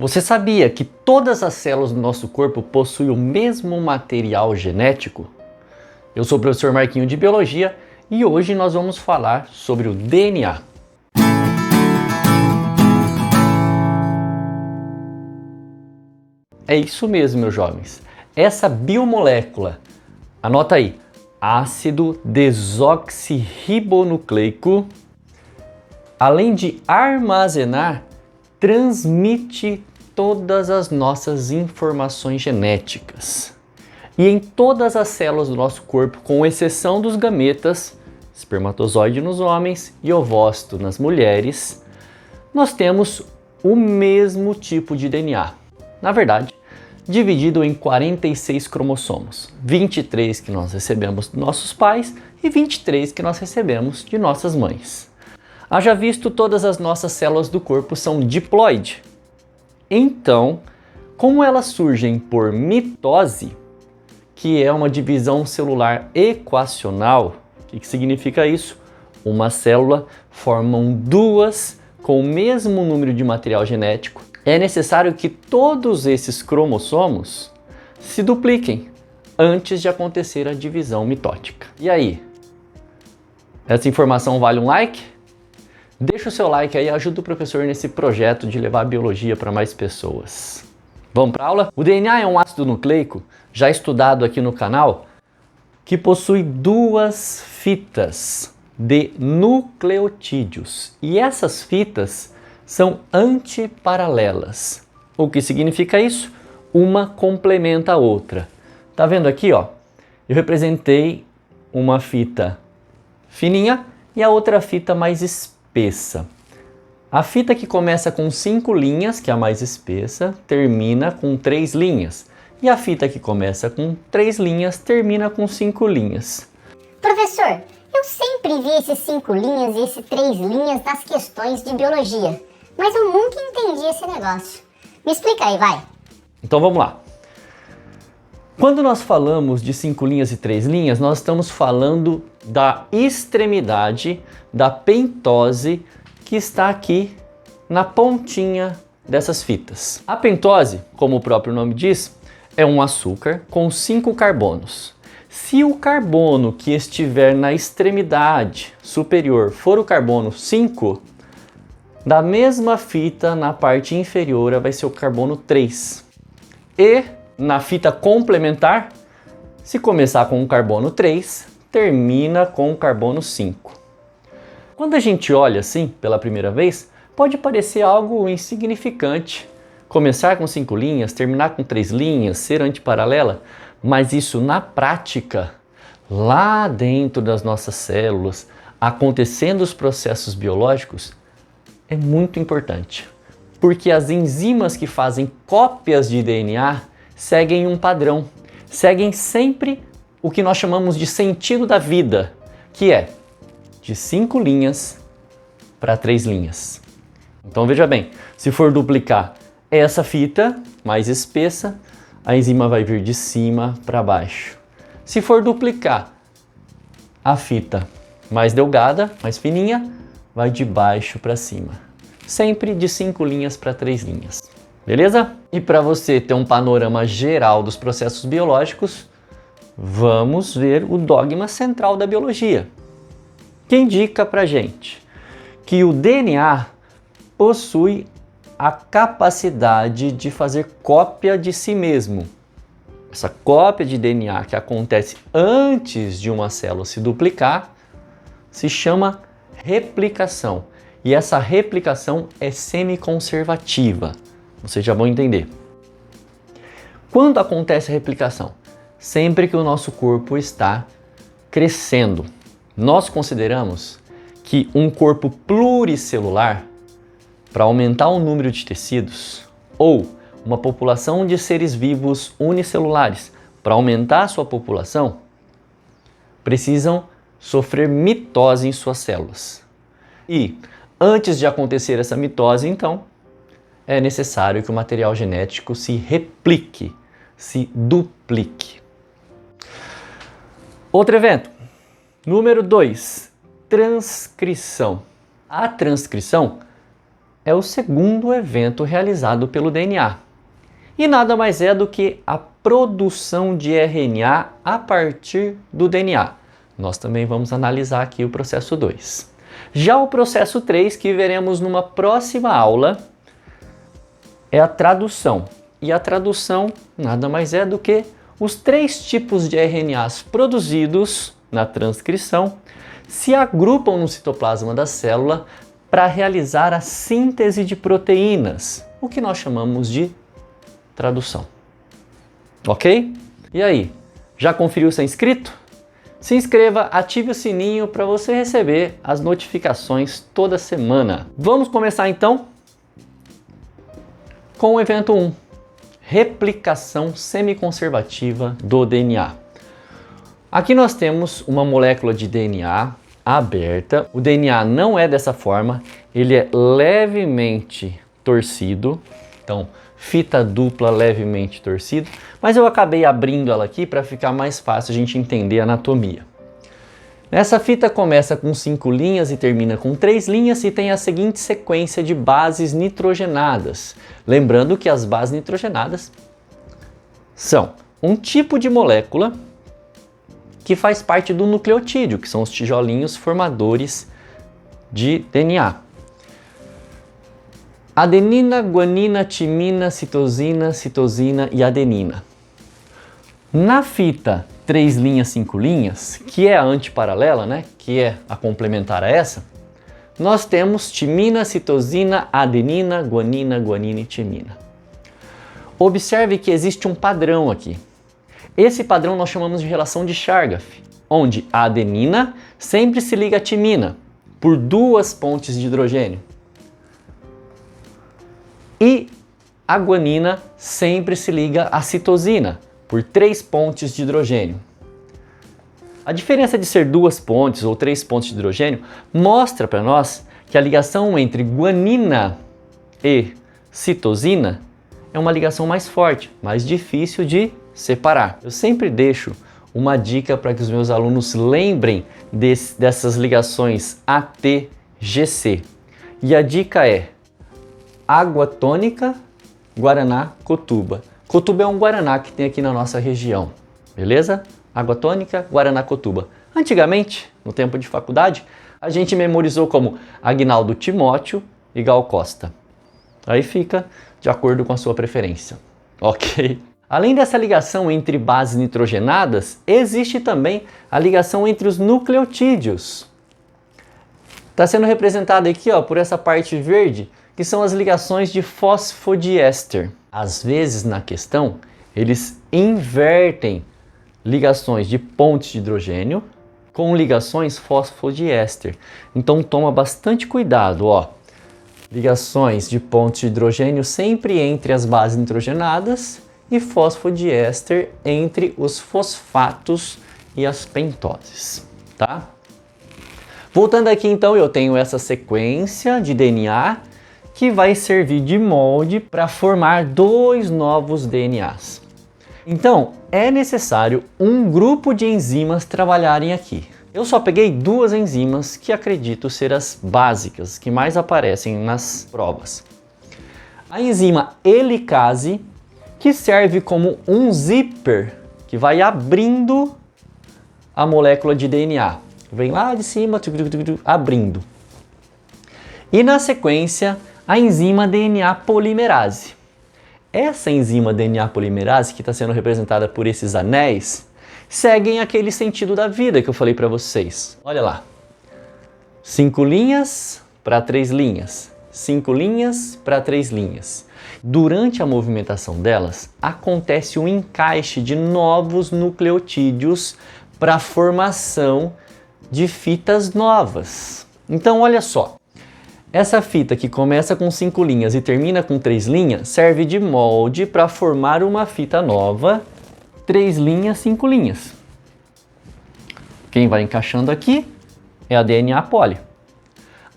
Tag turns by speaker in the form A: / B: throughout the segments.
A: Você sabia que todas as células do nosso corpo possuem o mesmo material genético? Eu sou o professor Marquinho de Biologia e hoje nós vamos falar sobre o DNA. É isso mesmo, meus jovens. Essa biomolécula, anota aí, ácido desoxirribonucleico, além de armazenar, transmite todas as nossas informações genéticas. E em todas as células do nosso corpo, com exceção dos gametas, espermatozoide nos homens e ovócito nas mulheres, nós temos o mesmo tipo de DNA. Na verdade, dividido em 46 cromossomos, 23 que nós recebemos dos nossos pais e 23 que nós recebemos de nossas mães. Haja visto, todas as nossas células do corpo são diploide. Então, como elas surgem por mitose, que é uma divisão celular equacional, o que significa isso? Uma célula formam duas com o mesmo número de material genético. É necessário que todos esses cromossomos se dupliquem antes de acontecer a divisão mitótica. E aí? Essa informação vale um like? Deixa o seu like aí e ajuda o professor nesse projeto de levar a biologia para mais pessoas. Vamos para a aula? O DNA é um ácido nucleico, já estudado aqui no canal, que possui duas fitas de nucleotídeos. E essas fitas são antiparalelas. O que significa isso? Uma complementa a outra. Tá vendo aqui, ó? Eu representei uma fita fininha e a outra fita mais espessa. A fita que começa com 5 linhas, que é a mais espessa, termina com 3 linhas. E a fita que começa com 3 linhas, termina com 5 linhas.
B: Professor, eu sempre vi esses 5 linhas e esses 3 linhas nas questões de biologia, mas eu nunca entendi esse negócio. Me explica aí, vai.
A: Então vamos lá. Quando nós falamos de 5 linhas e 3 linhas, nós estamos falando da extremidade da pentose que está aqui na pontinha dessas fitas. A pentose, como o próprio nome diz, é um açúcar com 5 carbonos. Se o carbono que estiver na extremidade superior for o carbono 5, da mesma fita na parte inferior vai ser o carbono 3. E na fita complementar, se começar com o carbono 3, termina com o carbono 5. Quando a gente olha assim pela primeira vez, pode parecer algo insignificante. Começar com 5 linhas, terminar com 3 linhas, ser antiparalela, mas isso na prática, lá dentro das nossas células, acontecendo os processos biológicos, é muito importante. Porque as enzimas que fazem cópias de DNA seguem um padrão, seguem sempre o que nós chamamos de sentido da vida, que é de 5 linhas para 3 linhas. Então veja bem, se for duplicar essa fita mais espessa, a enzima vai vir de cima para baixo. Se for duplicar a fita mais delgada, mais fininha, vai de baixo para cima. Sempre de 5 linhas para 3 linhas. Beleza? E para você ter um panorama geral dos processos biológicos, vamos ver o dogma central da biologia, que indica pra gente que o DNA possui a capacidade de fazer cópia de si mesmo. Essa cópia de DNA que acontece antes de uma célula se duplicar se chama replicação. E essa replicação é semiconservativa. Vocês já vão entender. Quando acontece a replicação? Sempre que o nosso corpo está crescendo. Nós consideramos que um corpo pluricelular, para aumentar o número de tecidos, ou uma população de seres vivos unicelulares, para aumentar a sua população, precisam sofrer mitose em suas células. E antes de acontecer essa mitose, então, é necessário que o material genético se replique, se duplique. Outro evento, número 2, transcrição. A transcrição é o segundo evento realizado pelo DNA. E nada mais é do que a produção de RNA a partir do DNA. Nós também vamos analisar aqui o processo 2. Já o processo 3, que veremos numa próxima aula, é a tradução. E a tradução nada mais é do que os 3 tipos de RNAs produzidos na transcrição se agrupam no citoplasma da célula para realizar a síntese de proteínas, o que nós chamamos de tradução. Ok? E aí, já conferiu ser inscrito? Se inscreva, ative o sininho para você receber as notificações toda semana. Vamos começar então com o evento 1, replicação semiconservativa do DNA. Aqui nós temos uma molécula de DNA aberta. O DNA não é dessa forma, ele é levemente torcido, então fita dupla levemente torcida, mas eu acabei abrindo ela aqui para ficar mais fácil a gente entender a anatomia. Essa fita começa com 5 linhas e termina com 3 linhas e tem a seguinte sequência de bases nitrogenadas. Lembrando que as bases nitrogenadas são um tipo de molécula que faz parte do nucleotídeo, que são os tijolinhos formadores de DNA. Adenina, guanina, timina, citosina e adenina. Na fita 3 linhas, 5 linhas, que é a antiparalela, né, que é a complementar a essa, nós temos timina, citosina, adenina, guanina e timina. Observe que existe um padrão aqui. Esse padrão nós chamamos de relação de Chargaff, onde a adenina sempre se liga à timina por 2 pontes de hidrogênio. E a guanina sempre se liga à citosina por 3 pontes de hidrogênio. A diferença de ser 2 pontes ou 3 pontes de hidrogênio mostra para nós que a ligação entre guanina e citosina é uma ligação mais forte, mais difícil de separar. Eu sempre deixo uma dica para que os meus alunos lembrem dessas ligações AT-GC. E a dica é água tônica, Guaraná, Cotuba. Cotuba é um Guaraná que tem aqui na nossa região, beleza? Água tônica, Guaraná, Cotuba. Antigamente, no tempo de faculdade, a gente memorizou como Aguinaldo Timóteo e Gal Costa. Aí fica de acordo com a sua preferência, ok? Além dessa ligação entre bases nitrogenadas, existe também a ligação entre os nucleotídeos. Está sendo representada aqui, ó, por essa parte verde, que são as ligações de fosfodiéster. Às vezes na questão, eles invertem ligações de pontes de hidrogênio com ligações fosfodiéster. Então toma bastante cuidado, ó. Ligações de pontes de hidrogênio sempre entre as bases nitrogenadas e fosfodiéster entre os fosfatos e as pentoses, tá? Voltando aqui então, eu tenho essa sequência de DNA que vai servir de molde para formar 2 novos DNAs. Então, é necessário um grupo de enzimas trabalharem aqui. Eu só peguei 2 enzimas que acredito ser as básicas, que mais aparecem nas provas. A enzima helicase, que serve como um zíper que vai abrindo a molécula de DNA. Vem lá de cima, abrindo. E na sequência, a enzima DNA polimerase. Essa enzima DNA polimerase, que está sendo representada por esses anéis, seguem aquele sentido da vida que eu falei para vocês. Olha lá. 5 linhas para 3 linhas. 5 linhas para 3 linhas. Durante a movimentação delas, acontece um encaixe de novos nucleotídeos para a formação de fitas novas. Então, olha só. Essa fita que começa com 5 linhas e termina com 3 linhas serve de molde para formar uma fita nova, 3 linhas, 5 linhas. Quem vai encaixando aqui é a DNA poli.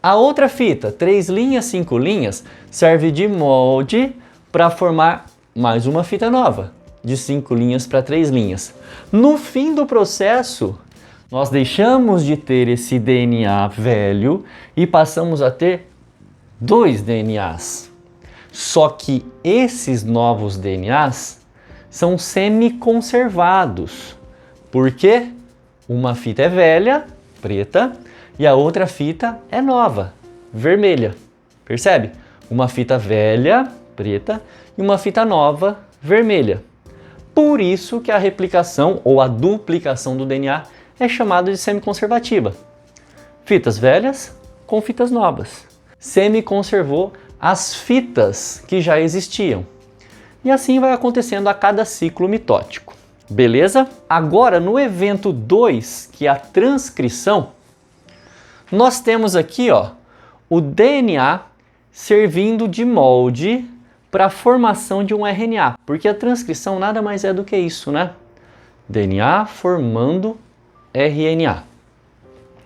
A: A outra fita, 3 linhas, 5 linhas, serve de molde para formar mais uma fita nova, de 5 linhas para 3 linhas. No fim do processo, nós deixamos de ter esse DNA velho e passamos a ter 2 DNAs. Só que esses novos DNAs são semi-conservados. Por quê? Uma fita é velha, preta, e a outra fita é nova, vermelha. Percebe? Uma fita velha, preta, e uma fita nova, vermelha. Por isso que a replicação ou a duplicação do DNA é chamada de semi-conservativa. Fitas velhas com fitas novas. Semi-conservou as fitas que já existiam. E assim vai acontecendo a cada ciclo mitótico. Beleza? Agora, no evento 2, que é a transcrição, nós temos aqui, ó, o DNA servindo de molde para a formação de um RNA, porque a transcrição nada mais é do que isso, né? DNA formando RNA.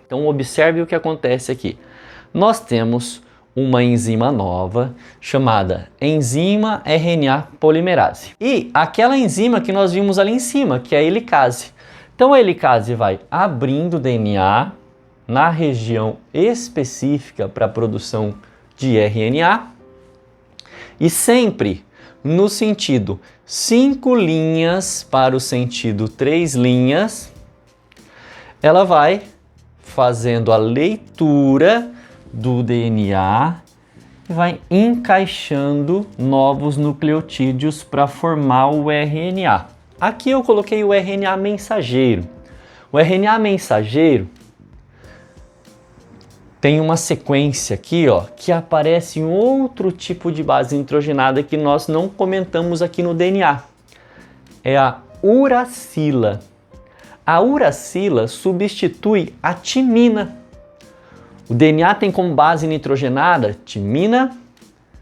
A: Então observe o que acontece aqui. Nós temos uma enzima nova chamada enzima RNA polimerase. E aquela enzima que nós vimos ali em cima, que é a helicase. Então a helicase vai abrindo DNA na região específica para a produção de RNA e sempre no sentido 5 linhas para o sentido 3 linhas, ela vai fazendo a leitura do DNA e vai encaixando novos nucleotídeos para formar o RNA. Aqui eu coloquei o RNA mensageiro. O RNA mensageiro tem uma sequência aqui, ó, que aparece em outro tipo de base nitrogenada que nós não comentamos aqui no DNA. É a uracila. A uracila substitui a timina. O DNA tem como base nitrogenada timina,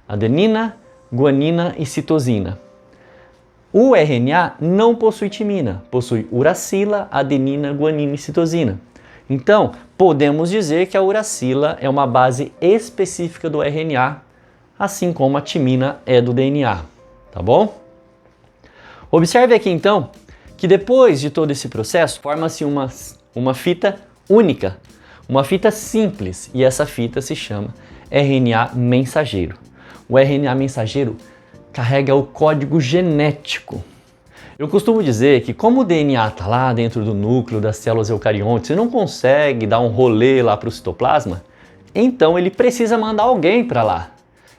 A: adenina, guanina e citosina. O RNA não possui timina, possui uracila, adenina, guanina e citosina. Então, podemos dizer que a uracila é uma base específica do RNA, assim como a timina é do DNA, tá bom? Observe aqui então que depois de todo esse processo, forma-se uma fita única, uma fita simples, e essa fita se chama RNA mensageiro. O RNA mensageiro carrega o código genético. Eu costumo dizer que como o DNA está lá dentro do núcleo das células eucariontes e não consegue dar um rolê lá para o citoplasma, então ele precisa mandar alguém para lá.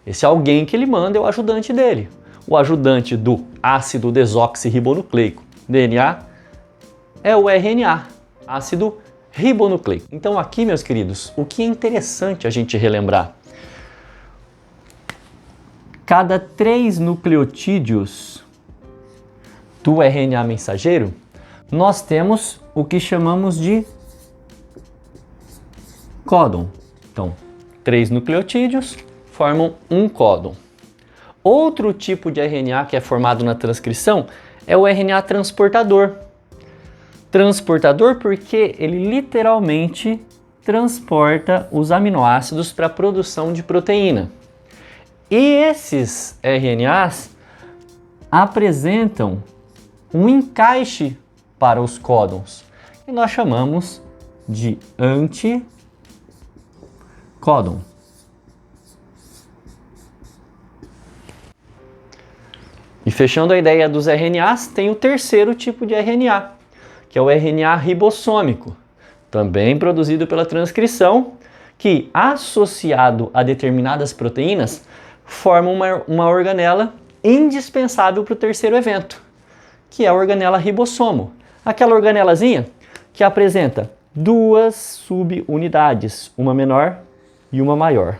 A: Esse alguém que ele manda é o ajudante dele, o ajudante do ácido desoxirribonucleico. DNA é o RNA, ácido ribonucleico. Então aqui, meus queridos, o que é interessante a gente relembrar? Cada 3 nucleotídeos do RNA mensageiro, nós temos o que chamamos de códon. Então, 3 nucleotídeos formam um códon. Outro tipo de RNA que é formado na transcrição é o RNA transportador. Transportador porque ele literalmente transporta os aminoácidos para a produção de proteína. E esses RNAs apresentam um encaixe para os códons, que nós chamamos de anticódon. E fechando a ideia dos RNAs, tem o terceiro tipo de RNA, que é o RNA ribossômico, também produzido pela transcrição, que, associado a determinadas proteínas, forma uma organela indispensável para o terceiro evento, que é a organela ribossomo. Aquela organelazinha que apresenta 2 subunidades, uma menor e uma maior.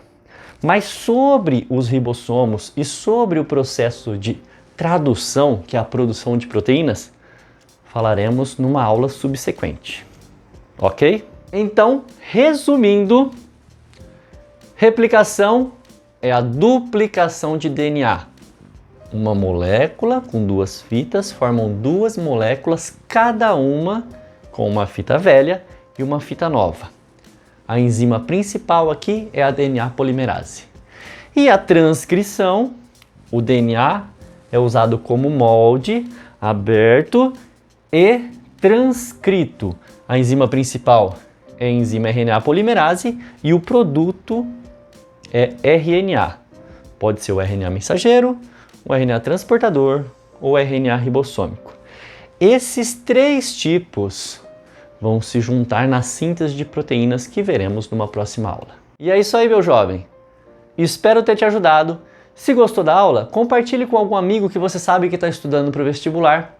A: Mas sobre os ribossomos e sobre o processo de tradução, que é a produção de proteínas, falaremos numa aula subsequente. Ok? Então, resumindo, replicação é a duplicação de DNA. Uma molécula com 2 fitas formam 2 moléculas, cada uma com uma fita velha e uma fita nova. A enzima principal aqui é a DNA polimerase. E a transcrição, o DNA é usado como molde, aberto e transcrito. A enzima principal é a enzima RNA polimerase e o produto é RNA. Pode ser o RNA mensageiro, o RNA transportador ou o RNA ribossômico. Esses 3 tipos vão se juntar na síntese de proteínas que veremos numa próxima aula. E é isso aí, meu jovem. Espero ter te ajudado. Se gostou da aula, compartilhe com algum amigo que você sabe que está estudando para o vestibular.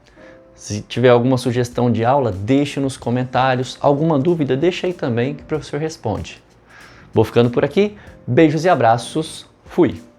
A: Se tiver alguma sugestão de aula, deixe nos comentários. Alguma dúvida, deixa aí também que o professor responde. Vou ficando por aqui. Beijos e abraços. Fui!